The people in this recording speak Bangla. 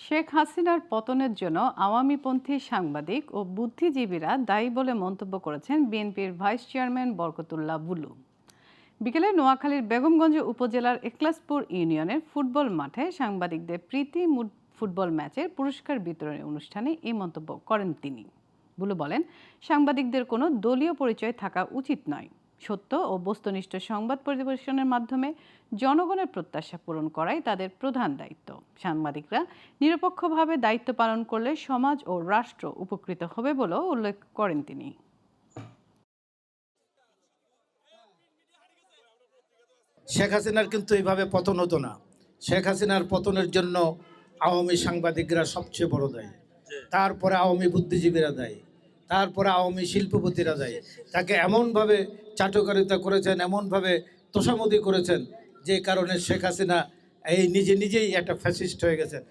শেখ হাসিনার পতনের জন্য আওয়ামীপন্থী সাংবাদিক ও বুদ্ধিজীবীরা দায়ী বলে মন্তব্য করেছেন বিএনপির ভাইস চেয়ারম্যান বরকতুল্লাহ বুলু। বিকেলে নোয়াখালীর বেগমগঞ্জ উপজেলার একলাসপুর ইউনিয়নের ফুটবল মাঠে সাংবাদিকদের প্রীতি ফুটবল ম্যাচের পুরস্কার বিতরণী অনুষ্ঠানে এই মন্তব্য করেন তিনি। বুলু বলেন, সাংবাদিকদের কোনো দলীয় পরিচয় থাকা উচিত নয়। সত্য ও বস্তুনিষ্ঠ সংবাদ পরিবেশনের মাধ্যমে জনগণের প্রত্যাশা পূরণ করাই তাদের প্রধান দায়িত্ব। সাংবাদিকরা নিরপেক্ষভাবে দায়িত্ব পালন করলে সমাজ ও রাষ্ট্র উপকৃত হবে বলেও উল্লেখ করেন তিনি। শেখ হাসিনার কিন্তু এইভাবে পতন হতো না। শেখ হাসিনার পতনের জন্য আওয়ামী সাংবাদিকরা সবচেয়ে বড় দায়ী, তারপরে আওয়ামী বুদ্ধিজীবীরা দায়ী, তারপরে আওয়ামী শিল্পপতিরা দায়ী। তাকে এমনভাবে চাটুকারিতা করেছেন, এমনভাবে তোষামদি করেছেন, যে কারণে শেখ হাসিনা নিজেই একটা ফ্যাসিস্ট হয়ে গেছেন।